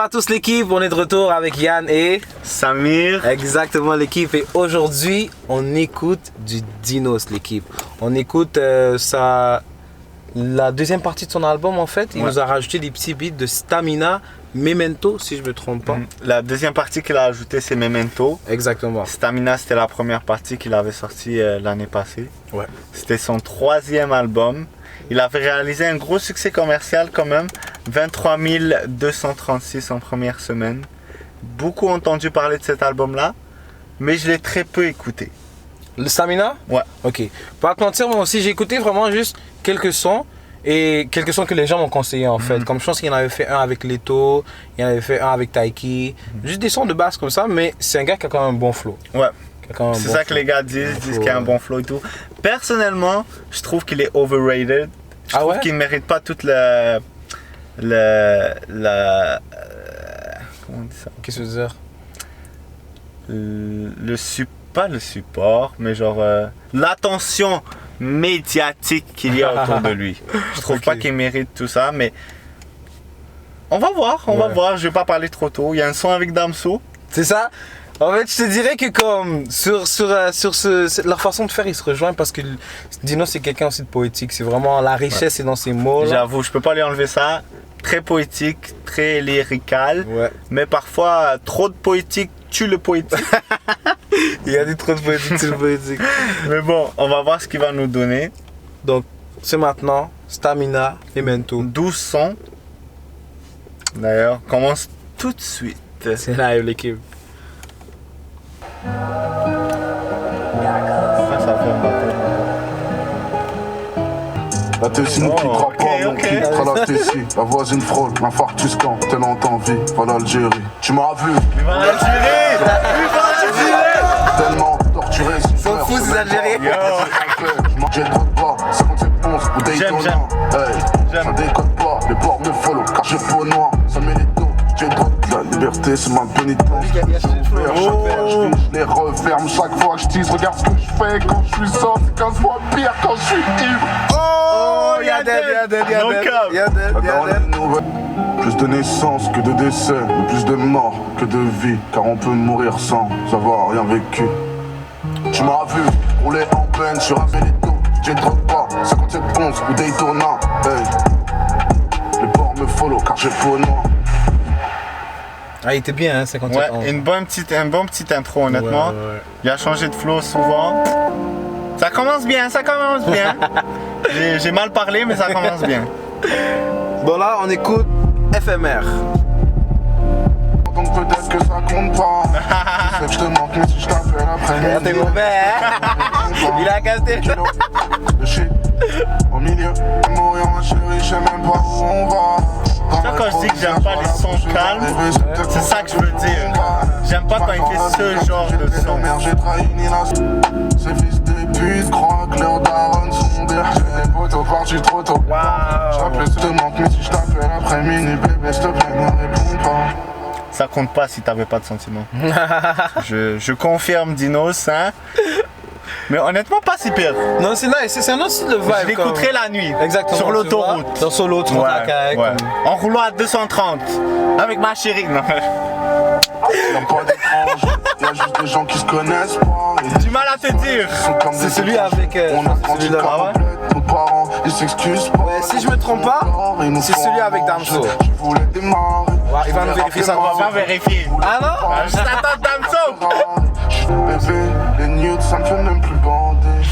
à tous l'équipe, on est de retour avec Yann et Samir. Exactement l'équipe et aujourd'hui on écoute du Dinos l'équipe. On écoute la deuxième partie de son album en fait. Il nous a rajouté des petits beats de Stamina, Memento si je me trompe pas. La deuxième partie qu'il a ajoutée c'est Memento. Exactement. Stamina c'était la première partie qu'il avait sortie l'année passée. Ouais. C'était son troisième album. Il avait réalisé un gros succès commercial quand même. 23 236 en première semaine. Beaucoup entendu parler de cet album-là, mais je l'ai très peu écouté. Le Stamina? Ouais. Ok. Pas te mentir, moi aussi j'ai écouté vraiment juste quelques sons. Et quelques sons que les gens m'ont conseillé en fait. Comme je pense qu'il y en avait fait un avec Leto, il y en avait fait un avec Taiki. Juste des sons de base comme ça, mais c'est un gars qui a quand même un bon flow. Ouais. C'est ça que les gars disent qu'il a un bon flow et tout. Personnellement, je trouve qu'il est overrated. Je trouve qu'il ne mérite pas toute comment on dit ça? Qu'est-ce que tu veux dire? Pas le support, mais genre l'attention médiatique qu'il y a autour de lui. Je trouve pas qu'il mérite tout ça, mais on va voir, on va voir. Je vais pas parler trop tôt. Il y a un son avec Damso. C'est ça. En fait, je te dirais que comme leur façon de faire, ils se rejoignent parce que Dino c'est quelqu'un aussi de poétique. C'est vraiment la richesse c'est dans ses mots. J'avoue, je peux pas lui enlever ça. Très poétique, très lyrical, mais parfois trop de poétique tue le poétique. Il y a des trop de poétique tue le poétique. Mais bon, on va voir ce qu'il va nous donner. Donc, c'est maintenant Stamina, Memento. 12 sons. D'ailleurs, commence tout de suite. C'est live l'équipe. La Tessie nous quittera pas, on quittera la Tessie. La voisine frôle, l'infarctus quand t'es en vie. Va l'Algérie, tu m'as vu. Viva l'Algérie! Viva l'Algérie! Tellement torturé, si Ils sont fous ces Algériens. J'ai le droit de bras, 57 11 ou Daytona. Hey, ça décode pas, les bords me follow car j'ai peau noire. Ça met les dos, j'ai le droit de la liberté, c'est ma pénitence. Je les referme chaque fois que je tease. Regarde ce que je fais quand je suis sobre, c'est 15 fois pire quand je suis ivre. Y'a Plus de naissances que de décès, mais plus de morts que de vie, car on peut mourir sans avoir rien vécu. Tu m'as vu rouler en peine sur un Véléto, j'ai le droit de pas, 57 11 ou Daytona. Hey, les bords me follow car j'ai peau noire. Ah, il était bien, hein, 57 Ouais, ans. un bon petit intro, honnêtement. Il a changé de flow souvent. Ça commence bien, ça commence bien. J'ai mal parlé, mais ça commence bien. Bon, là, on écoute FMR. Donc peut-être que ça compte pas. C'est que je te manque, mais si je t'appelle après. T'es mauvais, hein? Il a cassé. Le shit au milieu. Mourir, ma chérie, je sais même pas où on va. Ça, quand je dis que j'aime pas les sons calmes, c'est ça que je veux dire. J'aime pas quand il fait ce genre de son. J'ai trahi Nina. Ces fils de pute croient que leurs darons sont derrière. J'ai des potos partis trop tôt. J'appelle te manque, mais si je t'appelle après minuit, bébé, s'il te plaît, ne réponds pas. Ça compte pas si t'avais pas de sentiments. je confirme Dinos, hein. Mais honnêtement, pas si pire. Non, c'est nice, c'est un autre style de vibe. Je l'écouterai la nuit. Exactement. Sur l'autoroute. Dans solo, tu rentres à Caille. En roulant à 230. Avec ma chérie. Non. Y'a pas d'étrange, y'a juste des gens qui se connaissent pas. Du mal à te dire. C'est celui avec. On a grandi complète, nos parents, ils s'excusent pas. Ouais, si je me trompe pas, c'est celui avec Damso. Je voulais démarrer. Ouais, il va nous vérifier ça. On va vérifier. Ah non? Juste attends Damso. Bébé, les nudes, ça me fait même plus bander.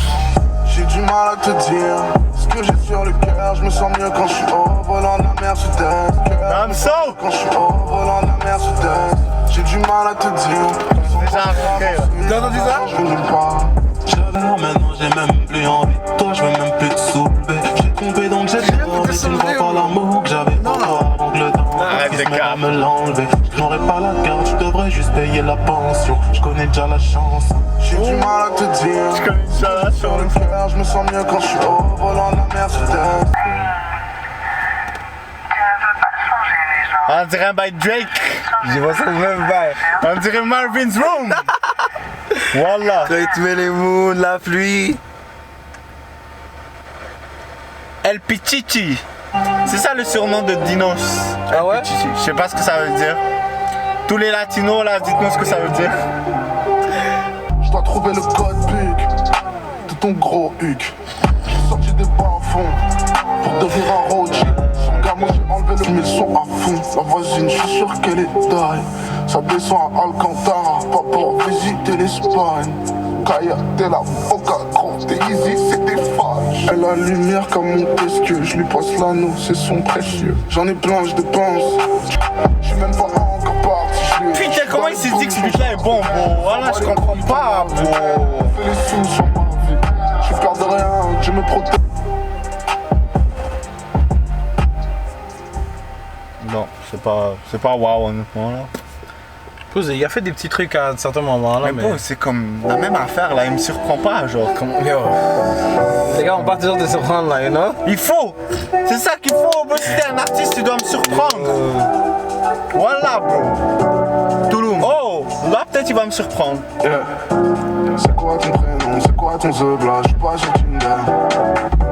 J'ai du mal à te dire ce que j'ai sur le cœur. Je me sens mieux quand je suis au volant de la Mercedes. Damso. Quand je suis au volant de la Mercedes. J'ai du mal à te dire. Déjà, T'as entendu ça? Je vais nulle part. Maintenant j'ai même plus envie de toi, je veux même plus te soulever. J'ai trompé donc j'ai peur, mais tu ne vois pas l'amour que j'avais pour toi avant que le temps puisse me l'enlever. Je n'aurais pas la carte, je devrais juste payer la pension. Je connais déjà la chanson. J'ai du mal à te dire. Je connais déjà la Sur le cœur, je me sens mieux quand je suis au volant de la Mercedes. On dirait un by Drake. Je vois ça même vibe. On dirait Marvin's Room. Voilà. Quand tu mets les moons, la pluie. El Pichichi. C'est ça le surnom de Dinos. Ah ouais? Je sais pas ce que ça veut dire. Tous les latinos là, dites-nous ce que ça veut dire. Je dois trouver le code PUC de ton gros huc. J'ai sorti des bas-fonds pour devenir un roadie. Son gars, moi j'ai enlevé le 1000 sons à fond. La voisine, je suis sûr qu'elle est taille. Ça descend à Alcantara, pas pour visiter l'Espagne. Kaya de la Boca, gros, t'es easy, c'est des fâches. Elle a la lumière comme Montesquieu, je lui passe l'anneau, c'est son précieux. J'en ai plein, je dépense. Je suis même pas encore parti. Putain, comment il s'est dit que ce beat là est bon, bro? Voilà, je comprends pas, bro. Fais les sous sur ma vie. Je perds de rien, je me protège. Non, c'est pas wow honnêtement là. Il a fait des petits trucs à certains moments là, Mais bon, c'est comme la même affaire là, il me surprend pas, genre. Yo. Les gars, on part toujours de se prendre là, you know? Il faut! C'est ça qu'il faut, bro. Si t'es un artiste, tu dois me surprendre. Voilà, bro. Touloum. Oh, là peut-être il va me surprendre. Yeah. C'est quoi ton prénom, c'est quoi ton zebla? Je suis pas sur Tinder.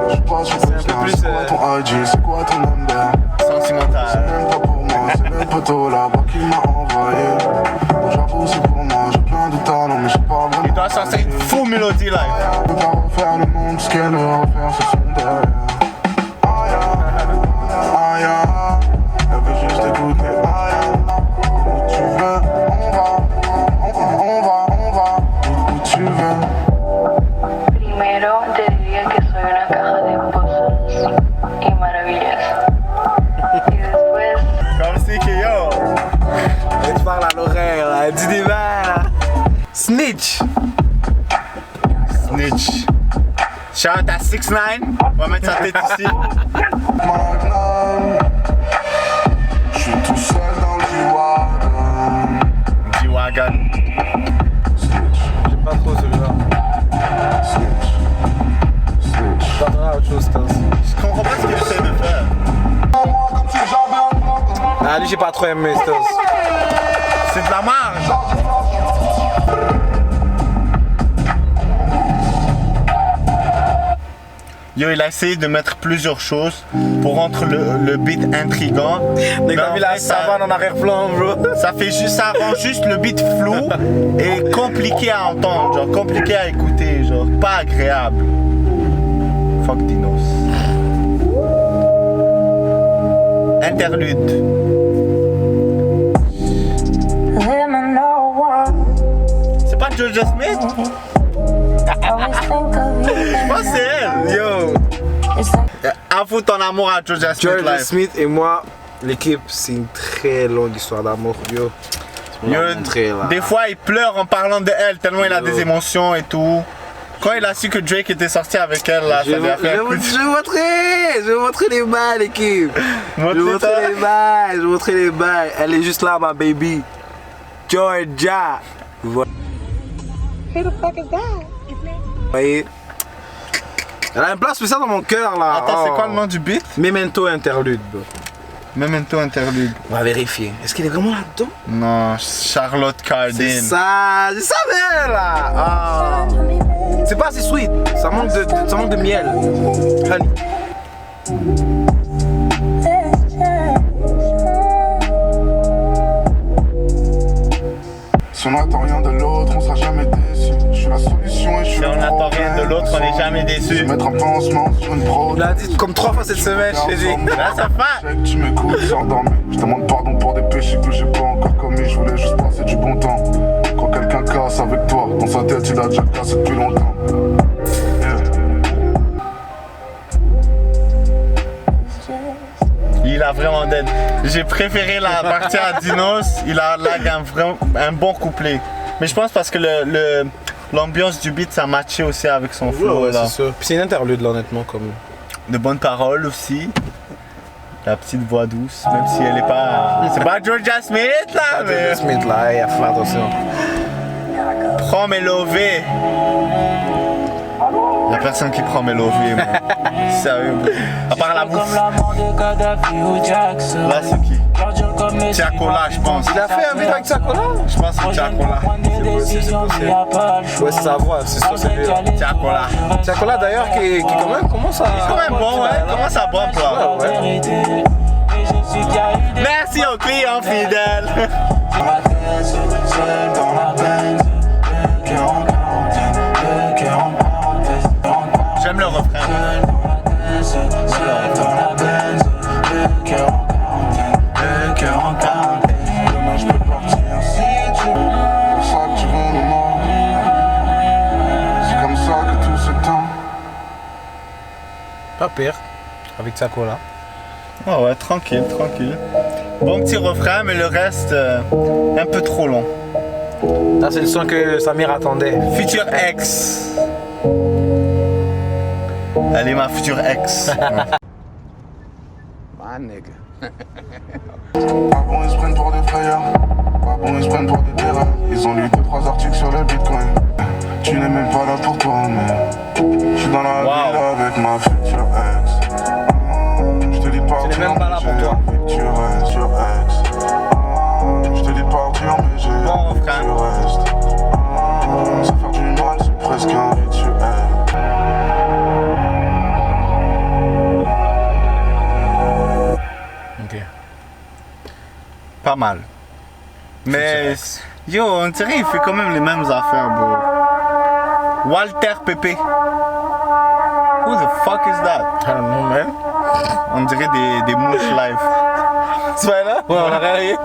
Je suis pas sur Tinder. C'est quoi ton IG, c'est quoi ton number? Sentimental. C'est même pas pour moi, c'est le poteau là-bas qui m'a envoyé. J'avoue c'est pour moi, j'ai plein de talents mais j'ai pas vraiment. Il doit sortir une full mélodie live. Elle peut pas refaire le monde, ce qu'elle veut refaire c'est son derrière. Aïe, elle veut juste écouter aïe. Où tu veux, on va, où tu veux. Primero te diría que soy una caja de pozos y maravillas. Y después Comme si que yo. Elle te parle à l'oreille là, elle dit des bails là. Snitch! Snitch. Shout out à 6ix9ine. On va mettre sa tête ici. Magnum, je suis tout seul dans le G-Wagon. G-Wagon. Snitch, J'aime pas trop celui-là. snitch. Je parlerai à autre chose, Stas. Je comprends pas ce qu'il essaie de faire. Ah, lui, j'ai pas trop aimé, Stas. C'est de la marge. Yo, il a essayé de mettre plusieurs choses pour rendre le beat intriguant. Mais comme il a la ça, savane en arrière-plan, bro. ça rend juste le beat flou et compliqué à entendre, genre compliqué à écouter, genre pas agréable. Fuck Dinos. Interlude. C'est pas Georgia Smith? Je pense que c'est elle. Yo, Avoue ton amour à Georgia Smith George live. Smith et moi, l'équipe, c'est une très longue histoire d'amour, yo. Tu peux Yo, la montrer, là. des fois il pleure en parlant de elle tellement il a Yo. des émotions et tout. Quand il a su que Drake était sorti avec elle là, Je ça lui a fait un coup de... je vais vous montrer les bails, l'équipe. Je vais vous montrer les bails, Elle est juste là, ma baby. Georgia. Vous voyez? Who the fuck is that? Vous voyez? Elle a une place spéciale dans mon cœur, là. Attends, c'est Oh. quoi le nom du beat? Memento Interlude, bro. Memento Interlude. On va vérifier. Est-ce qu'elle est vraiment là-dedans? Non, Charlotte C'est Cardin. ça, je savais, là. Ah. C'est pas assez sweet. Ça manque de miel. Honey. Si on n'attend rien de l'autre, on sera jamais déçu. Je suis la solution et je suis Si le on n'attend rien de problème. l'autre, on n'est jamais déçu. Je vais mettre un pansement sur une pro. On l'a dit comme 3 fois cette semaine, je t'ai dit. Là, ça fait. Je sais que tu m'écoutes sans dormir. Je demande pardon pour des péchés que j'ai pas encore commis. Je voulais juste passer du bon temps. Quand quelqu'un casse avec toi, dans sa tête il a déjà cassé depuis longtemps. Yeah. Il a vraiment dead. J'ai préféré la partie à Dinos. Il a lag un bon couplet. Mais je pense parce que l'ambiance du beat ça matchait aussi avec son flow Ouais, là. c'est sûr. Puis c'est une interlude là, honnêtement, comme. De bonnes paroles aussi. La petite voix douce, même si elle est pas. C'est pas Georgia Smith là, mais. George Smith là, il a fait attention. Prends mes lovés. Y'a personne qui prend mes lovés, moi. Sérieux, bro. À part la bouffe. Là, c'est qui? Tiakola, je pense. Il a fait un beat avec Tiakola? Je pense que c'est Tiakola. C'est possible. Ouais, c'est sa voix, c'est sûr, c'est lui. Tiakola. Tiakola d'ailleurs qui quand même commence à. Quand même bon, ouais. Commence à bon plat. Ouais. Merci aux clients fidèles. J'aime le refrain. Demain je peux partir si tu veux. C'est ça que tu veux de moi. C'est comme ça que tout s'éteint. Pas pire. Avec Tiakola. Oh ouais, tranquille, tranquille. Bon petit refrain, mais le reste, un peu trop long. Là, c'est le son que Samir attendait. Future ex. Elle est ma future ex. Pas bon, ils se prennent pour des frayeurs. Pas bon, ils se prennent pour des terreurs. Ils ont lu 2-3 articles sur le bitcoin. Tu n'es même pas là pour toi, mais je suis dans la ville avec ma future ex. Je te dis de partir, Tu n'es même pas là pour toi. Tu restes sur ex. Je te dis de partir, mais j'ai Bon refrain. tu restes. Ça faire du mal, c'est presque un rituel. Ok. Pas mal. Mais yo, on dirait qu'il fait quand même les mêmes affaires, bro. Walter Pepe. Who the fuck is that? I don't know, man. On dirait des mouches live. C'est pas là? Ouais, on a rien.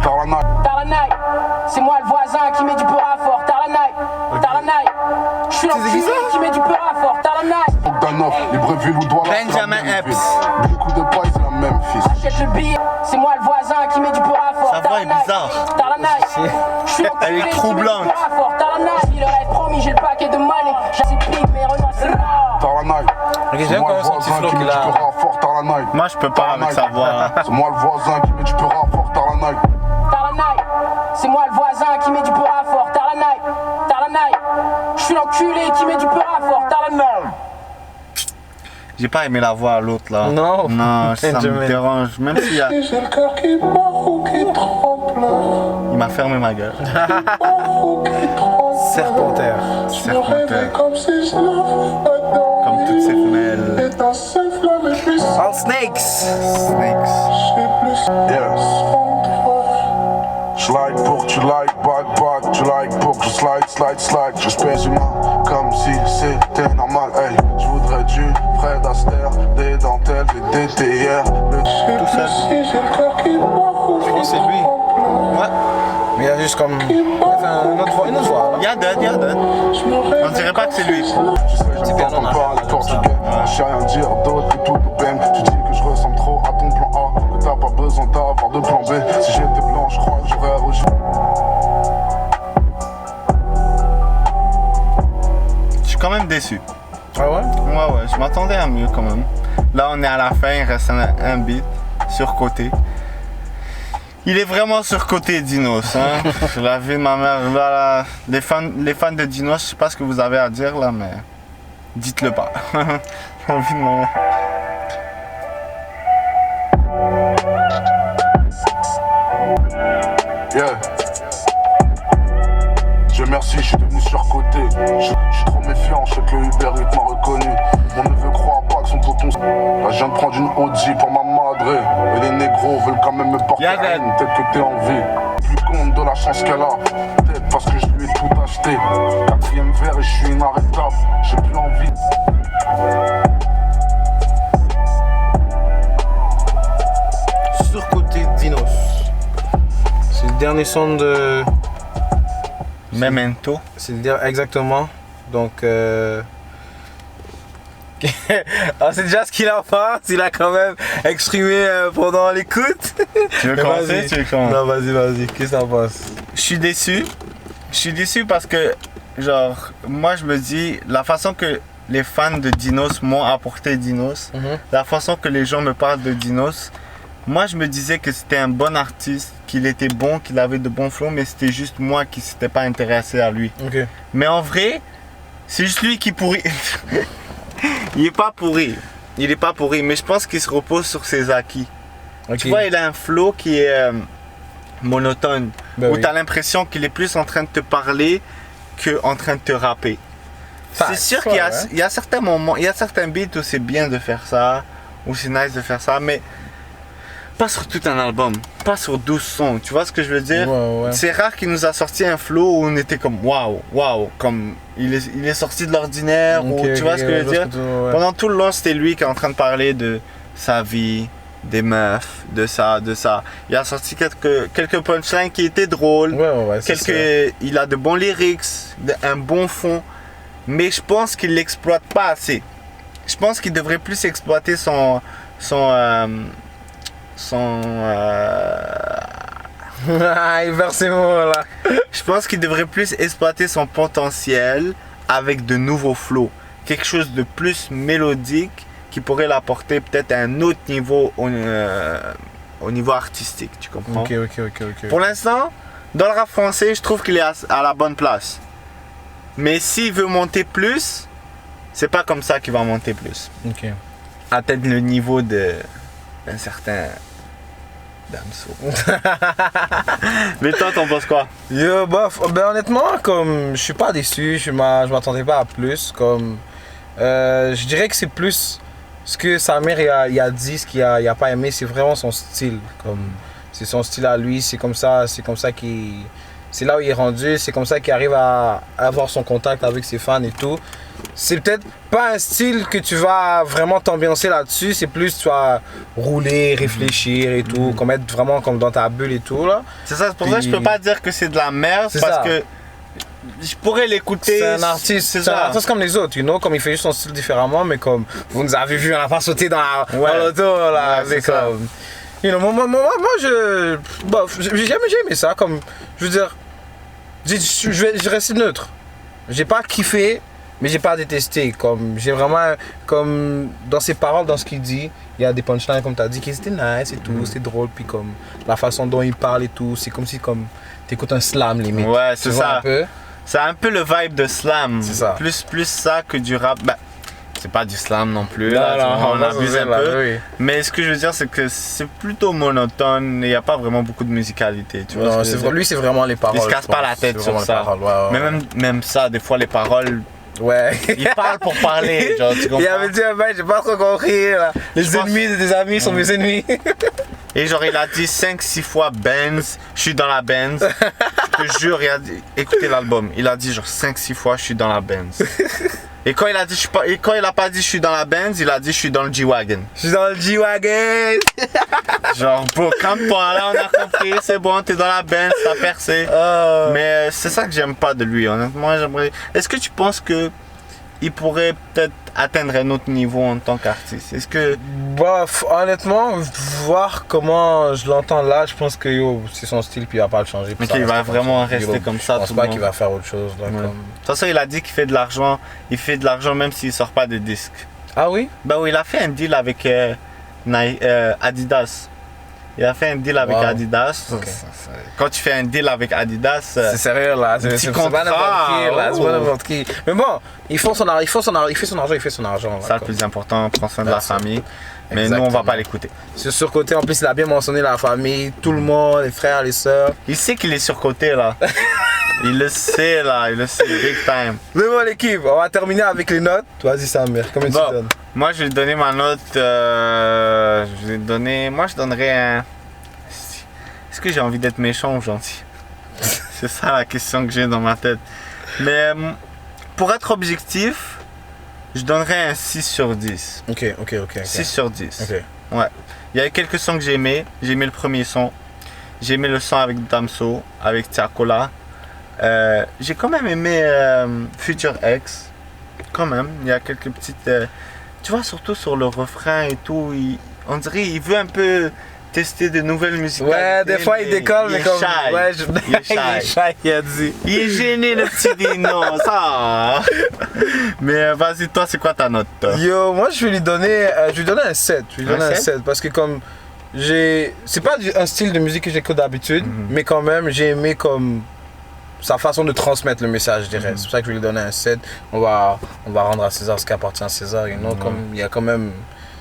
Taranaï, c'est moi le voisin qui met du peur à fort. Taranaï, je suis l'enculé qui met du peur à fort. Taranaï, Danov, Libreville ou Douala. Benjamin Epps. Beaucoup de paille, c'est la même fils. achète le billet, c'est moi le voisin qui met du peur à fort. Sa voix est bizarre. Taranaï, je suis l'enculé Elle est qui met du troublante. peur à fort. Taranaï, il aurait promis, j'ai le paquet de money. J'ai pique, mais Renault c'est mort. Taranaï. Ok, j'aime quand même son petit flow qu'il a. fort, Taranaï. Moi, je peux pas avec sa voix. C'est moi le voisin qui met du peur à fort, Taranaï. Taranaï, c'est moi le voisin qui met du peur à fort. Taranaï, je suis l'enculé qui met du peur à fort. Taranaï. J'ai pas aimé la voix à l'autre là. Non. Non, ça me Benjamin. dérange. Même s'il y a... J'ai le cœur qui bat ou qui tremble. Il m'a fermé ma gueule. Ou qui tremble. Serpentaire. Je me réveille comme si je l'avais adoré. Comme toutes ces femelles. Et ta seule flamme est plus All Snakes. Snakes. j'ai plus. Yes. Je like pour que tu like, back, tu like pour que je slide. Je spèse humain comme si c'était normal. Hey, je voudrais du Fred Astaire, des dentelles, des DTR. Tout seul. Je pense que c'est lui. Ouais. Mais il y a juste comme. Enfin, une autre voix. Là. Y'a d'autres. On dirait pas que c'est lui. Je sais que bien, on a parle fait comme ça. portugais. Je sais rien dire d'autre que tout de même. Tu dis que je ressemble trop à ton plan A, que t'as pas besoin d'avoir de plan B. Si j'étais blanc, je crois que j'aurais rougi. Je suis quand même déçu. Ah ouais? Ouais, je m'attendais à mieux quand même. Là, on est à la fin, il reste un beat surcoté. Il est vraiment surcoté, Dinos. Hein? La vie de ma mère. Là, les fans de Dinos, je sais pas ce que vous avez à dire là, mais dites-le pas. La vie de ma mère. Yeah. Dieu merci, je suis devenu surcoté. Je suis trop méfiant, je sais que le Uber Eats m'a reconnu. Mon neveu croit pas que son tonton. Là, je viens de prendre une Audi pour ma madre. Et les négros veulent quand même me porter Y'a haine. Peut-être que t'es en vie. Plus compte de la chance qu'elle a. Peut-être parce que je lui ai tout acheté. 4e verre et je suis inarrêtable. J'ai plus envie. Surcoté Dinos. C'est le dernier son de. Memento. C'est le dernier. Exactement. Donc. Ah, c'est déjà ce qu'il en pense. Il a quand même exprimé pendant l'écoute. Tu veux Mais commencer? vas-y. Tu veux commencer? Non, vas-y. Qu'est-ce que t'en penses? Je suis déçu. Je suis déçu parce que, genre, moi je me dis, la façon que les fans de Dinos m'ont apporté Dinos, la façon que les gens me parlent de Dinos, moi je me disais que c'était un bon artiste qu'il était bon, qu'il avait de bons flows, mais c'était juste moi qui s'était pas intéressé à lui. Ok. Mais en vrai, c'est juste lui qui pourrit. Il est pas pourri. Il est pas pourri, mais je pense qu'il se repose sur ses acquis. Ok. Tu vois, il a un flow qui est monotone. Ben où oui. tu as l'impression qu'il est plus en train de te parler qu'en train de te rapper. C'est sûr qu'il y a, il y a certains moments, il y a certains beats où c'est bien de faire ça, où c'est nice de faire ça, mais pas sur tout un album, pas sur 12 sons, tu vois ce que je veux dire? Ouais. C'est rare qu'il nous a sorti un flow où on était comme waouh, comme il est sorti de l'ordinaire, ou tu vois ce que je veux dire? Ouais. Pendant tout le long, c'était lui qui est en train de parler de sa vie, des meufs, de ça. Il a sorti quelques punchlines qui étaient drôles, Ouais, c'est ça. il a de bons lyrics, un bon fond, mais je pense qu'il l'exploite pas assez. Je pense qu'il devrait plus exploiter Inversement là. Je pense qu'il devrait plus exploiter son potentiel avec de nouveaux flows. Quelque chose de plus mélodique qui pourrait l'apporter peut-être à un autre niveau au niveau artistique, tu comprends? Ok. Pour l'instant, dans le rap français, je trouve qu'il est à la bonne place. Mais s'il veut monter plus, c'est pas comme ça qu'il va monter plus. Ok. Atteindre le niveau d'un certain Damso. Mais toi, t'en penses quoi? Yo, bof, ben honnêtement, comme je suis pas déçu, je m'attendais pas à plus. Comme je dirais que c'est plus ce que Samir il a dit, ce qu'il a pas aimé, c'est vraiment son style. Comme c'est son style à lui, c'est comme ça qu'il, c'est là où il est rendu, c'est comme ça qu'il arrive à avoir son contact avec ses fans et tout. C'est peut-être pas un style que tu vas vraiment t'ambiancer là-dessus, c'est plus tu vas rouler, réfléchir et tout, comme être vraiment comme dans ta bulle et tout là. C'est ça, c'est pour ça que je peux pas dire que c'est de la merde, C'est parce ça. que je pourrais l'écouter. C'est un artiste, comme les autres, you know, comme il fait juste son style différemment, mais comme vous nous avez vu, on a pas sauté dans l'auto là, Ouais, mais c'est ça. comme, you know, moi j'ai aimé ça, comme, je veux dire, je reste neutre. J'ai pas kiffé, mais j'ai pas détesté, comme, j'ai vraiment, comme, dans ses paroles, dans ce qu'il dit, il y a des punchlines, comme tu as dit, qui étaient nice et tout, c'était drôle, puis comme, la façon dont il parle et tout, c'est comme si, comme, t'écoutes un slam limite. Ouais, Tu c'est vois ça. un peu. C'est un peu le vibe de slam. C'est ça. Plus ça que du rap. Bah, c'est pas du slam non plus. Non, là, non, on non, abuse c'est un là, peu. oui. Mais ce que je veux dire, c'est que c'est plutôt monotone. Il n'y a pas vraiment beaucoup de musicalité. Tu vois Non, ce que je veux dire? lui, c'est vraiment les paroles. Il se casse je pas pense. la tête C'est sur vraiment ça. les paroles, ouais. Mais même ça, des fois, les paroles, Ouais. il parle pour parler. Genre, tu comprends? Il avait dit, ben, j'ai pas trop compris. Là. Les Je pense- ennemis des amis sont mes ennemis. Et genre, il a dit 5-6 fois Benz, je suis dans la Benz. Je te jure, écoutez l'album. Il a dit genre 5-6 fois, je suis dans la Benz. Et quand il a dit, quand il a pas dit je suis dans la Benz, il a dit je suis dans le G-Wagon. Je suis dans le G-Wagon. Genre, bro, calme-toi, là, on a compris, c'est bon, t'es dans la Benz, t'as percé. Mais c'est ça que j'aime pas de lui, honnêtement, j'aimerais. Est-ce que tu penses que il pourrait peut-être atteindre un autre niveau en tant qu'artiste? Est-ce que. Bof, honnêtement, voir comment je l'entends là, je pense que yo, c'est son style puis il va pas le changer. puis Ok, ça il va reste comme vraiment ça. rester Yo, comme ça, Je pense tout pas le qu'il monde. va faire autre chose. Là, Ouais. comme... De toute façon, il a dit qu'il fait de l'argent. Il fait de l'argent même s'il sort pas de disques. Ah oui? Bah oui, il a fait un deal avec Adidas. Il a fait un deal avec Wow. Adidas. Ok. Quand tu fais un deal avec Adidas, C'est sérieux là, c'est petit pas n'importe contrat, qui là, c'est pas oh. n'importe qui. Mais bon, il fait son argent. Là, ça le comme. plus important, prendre soin de la Merci. famille. Mais nous, on va Exactement. pas l'écouter. C'est surcoté, en plus il a bien mentionné la famille, tout le monde, les frères, les sœurs. Il sait qu'il est surcoté là. Il le sait là, il le sait big time. Mais bon l'équipe, on va terminer avec les notes. Vas-y Samir, combien tu Bon, donnes? moi je vais donner ma note. Moi je donnerais un. Est-ce que j'ai envie d'être méchant ou gentil? C'est ça la question que j'ai dans ma tête. Mais pour être objectif, je donnerais un 6 sur 10. Ok. 6 sur 10. Ok. Ouais. Il y a quelques sons que j'ai aimés. J'ai aimé le premier son. J'ai aimé le son avec Damso, avec Tiakola. J'ai quand même aimé Future X. Quand même. Il y a quelques petites. Tu vois, surtout sur le refrain et tout. On dirait qu'il veut un peu tester de nouvelles musiques. Ouais, des fois il décolle, mais comme. Shy. Ouais, Il est shy. il est shy, il a dit. Il est gêné le petit Dino, ça. Mais vas-y, toi, c'est quoi ta note toi? Yo, moi je vais lui donner un 7. Je vais lui donner un 7 parce que comme c'est pas un style de musique que j'écoute d'habitude, mais quand même, j'ai aimé comme sa façon de transmettre le message, je dirais. C'est pour ça que je lui ai donné un 7. On va rendre à César ce qui appartient à César. Comme il y a quand même,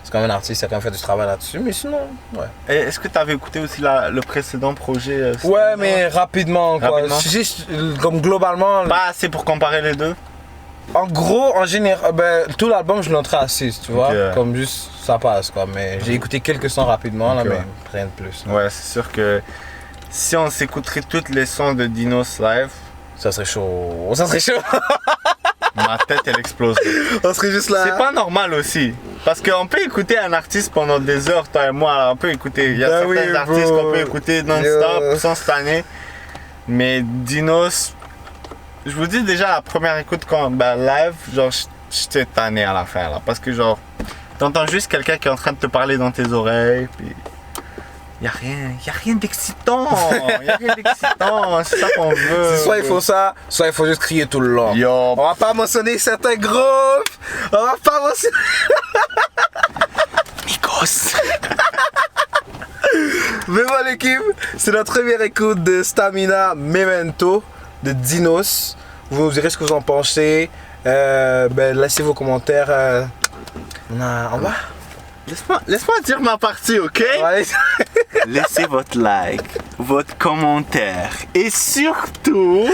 c'est quand même un artiste, il a quand même fait du travail là-dessus, mais sinon, ouais. Et est-ce que tu avais écouté aussi le précédent projet Ouais, mais rapidement, quoi. Comme globalement. Pas assez pour comparer les deux? En gros, en général, tout l'album, je l'entrais à 6, tu vois. Comme juste, ça passe, quoi. Mais j'ai écouté quelques sons rapidement, là, mais rien de plus. Là. Ouais, c'est sûr que si on s'écouterait toutes les sons de Dinos live, ça serait chaud. Ça serait chaud. Ma tête, elle explose. On serait juste là. C'est pas normal aussi. Parce qu'on peut écouter un artiste pendant des heures, toi et moi. On peut écouter. Il y a certains artistes qu'on peut écouter non-stop, sans se tanner. Mais Dinos, je vous dis déjà, la première écoute live, genre, j'étais tanné à la fin, là. Parce que, genre, t'entends juste quelqu'un qui est en train de te parler dans tes oreilles, puis y a rien d'excitant. C'est ça qu'on veut. C'est soit il faut ça, soit il faut juste crier tout le long. Yo. On va pas mentionner certains groupes. On va pas mentionner. Migos. Mais bon, l'équipe, c'est notre première écoute de Stamina Memento de Dinos. Vous nous direz ce que vous en pensez. Laissez vos commentaires en bas. Laisse-moi dire ma partie, ok? Ouais. Laissez votre like, votre commentaire et surtout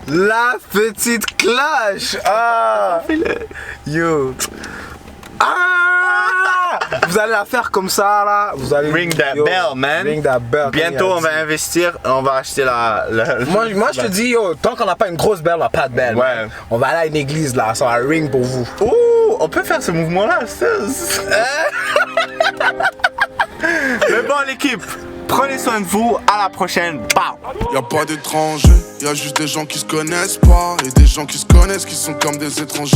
la petite cloche. Ah, yo. Ah, vous allez la faire comme ça là. Vous allez ring that bell, man. Ring that bell. Bientôt on va investir, on va acheter Moi je te dis, yo, tant qu'on n'a pas une grosse belle, on n'a pas de belle. Ouais. Man. On va aller à une église là, ça va ring pour vous. Ouh, on peut faire ce mouvement là. Mais bon l'équipe, prenez soin de vous, à la prochaine. Bye. Y'a pas d'étrangers, y'a juste des gens qui se connaissent pas. Et des gens qui se connaissent qui sont comme des étrangers.